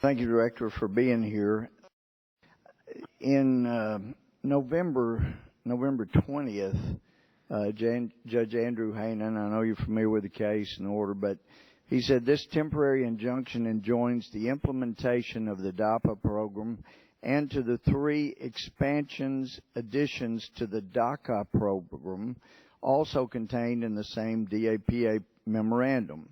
Thank you, Director, for being here. In November 20th, Judge Andrew Hainan, I know you're familiar with the case and order, but he said this temporary injunction enjoins the implementation of the DACA program and to the 3 additions to the DACA program also contained in the same DAPA memorandum.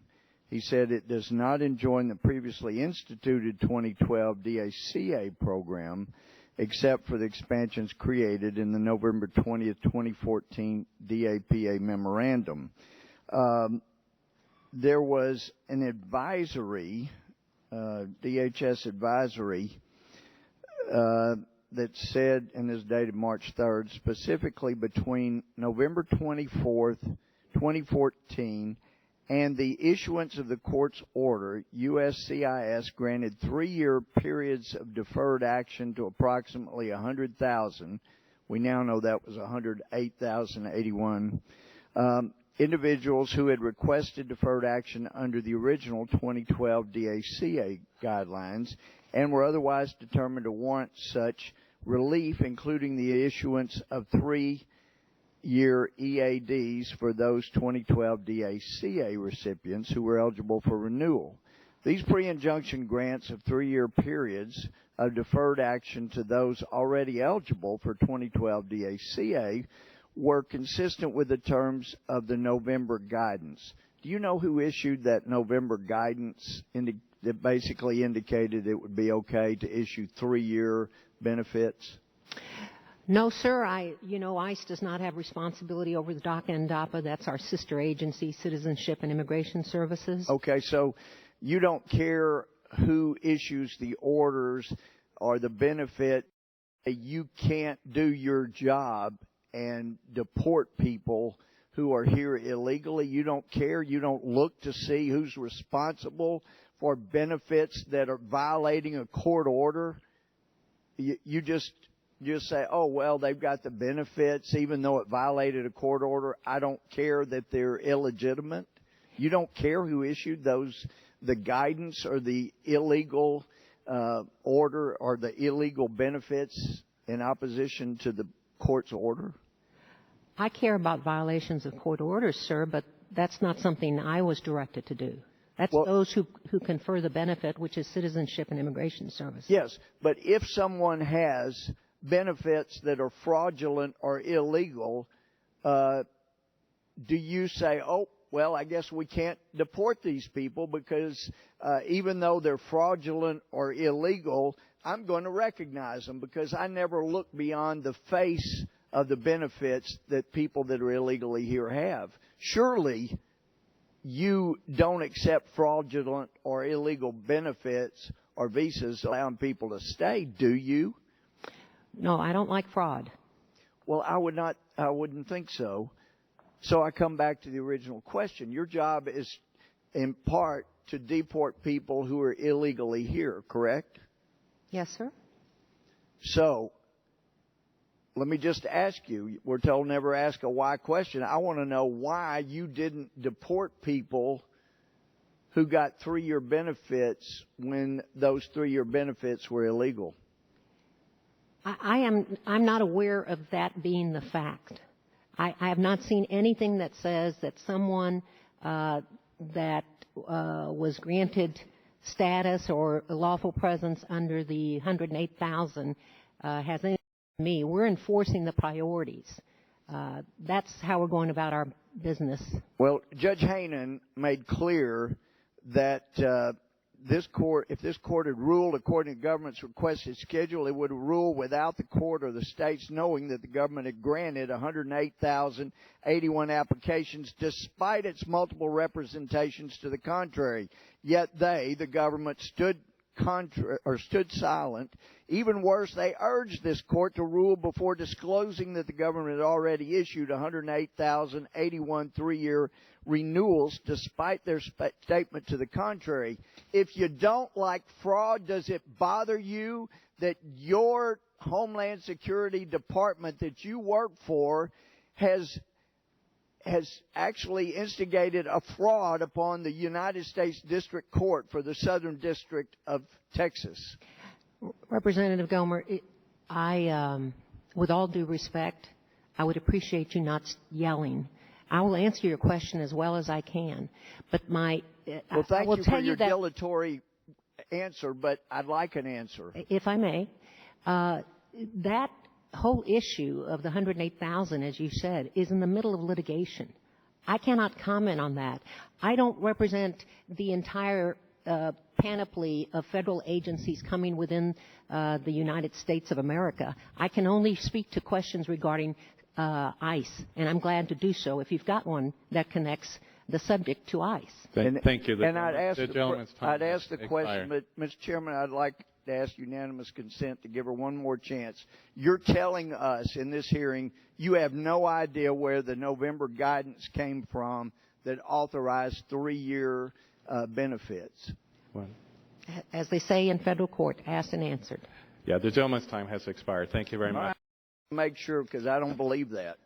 He said it does not enjoin the previously instituted 2012 DACA program except for the expansions created in the November 20th, 2014 DAPA memorandum. There was an advisory, DHS advisory, that said, and is dated March 3rd, specifically between November 24th, 2014 and the issuance of the court's order, USCIS granted 3-year periods of deferred action to approximately 100,000. We now know that was 108,081 individuals who had requested deferred action under the original 2012 DACA guidelines and were otherwise determined to warrant such relief, including the issuance of 3-year EADs for those 2012 DACA recipients who were eligible for renewal. These pre-injunction grants of 3-year periods of deferred action to those already eligible for 2012 DACA were consistent with the terms of the November guidance. Do you know who issued that November guidance that basically indicated it would be okay to issue 3-year benefits? No, sir. ICE does not have responsibility over the DACA and DAPA. That's our sister agency, Citizenship and Immigration Services. Okay, so you don't care who issues the orders or the benefit. You can't do your job and deport people who are here illegally. You don't care. You don't look to see who's responsible for benefits that are violating a court order. You just say, oh, well, they've got the benefits even though it violated a court order. I don't care that they're illegitimate. You don't care who issued the guidance or the illegal order or the illegal benefits in opposition to the court's order? I care about violations of court orders, sir, but that's not something I was directed to do. That's those who confer the benefit, which is Citizenship and Immigration Service. Yes, but if someone has benefits that are fraudulent or illegal, do you say, oh, well, I guess we can't deport these people because even though they're fraudulent or illegal, I'm going to recognize them because I never look beyond the face of the benefits that people that are illegally here have. Surely you don't accept fraudulent or illegal benefits or visas allowing people to stay, do you? No, I don't like fraud. Well, I wouldn't think so. So I come back to the original question. Your job is in part to deport people who are illegally here, correct? Yes, sir. So let me just ask you, we're told never ask a why question. I want to know why you didn't deport people who got 3-year benefits when those 3-year benefits were illegal. I'm not aware of that being the fact. I have not seen anything that says that someone that was granted status or lawful presence under the 108,000 has anything to do with me. We're enforcing the priorities. That's how we're going about our business. Well, Judge Hainan made clear that if this court had ruled according to the government's requested schedule, it would rule without the court or the states knowing that the government had granted 108,081 applications despite its multiple representations to the contrary. Yet the government, stood silent. Even worse, they urged this court to rule before disclosing that the government had already issued 108,081 3-year renewals despite their statement to the contrary. If you don't like fraud, does it bother you that your Homeland Security Department that you work for has has actually instigated a fraud upon the United States District Court for the Southern District of Texas. Representative Gohmert, with all due respect, I would appreciate you not yelling. I will answer your question as well as I can, but well, thank you for your dilatory answer, but I'd like an answer. If I may, that whole issue of the 108,000, as you said, is in the middle of litigation. I cannot comment on that. I don't represent the entire panoply of federal agencies coming within the United States of America. I can only speak to questions regarding ICE, and I'm glad to do so if you've got one that connects the subject to ICE. Thank you. And I'd ask the question, but Mr. Chairman, I'd like to ask unanimous consent to give her one more chance. You're telling us in this hearing you have no idea where the November guidance came from that authorized 3-year benefits. Well, as they say in federal court, asked and answered. yeah, the gentleman's time has expired. Thank you very much. Make sure, because I don't believe that.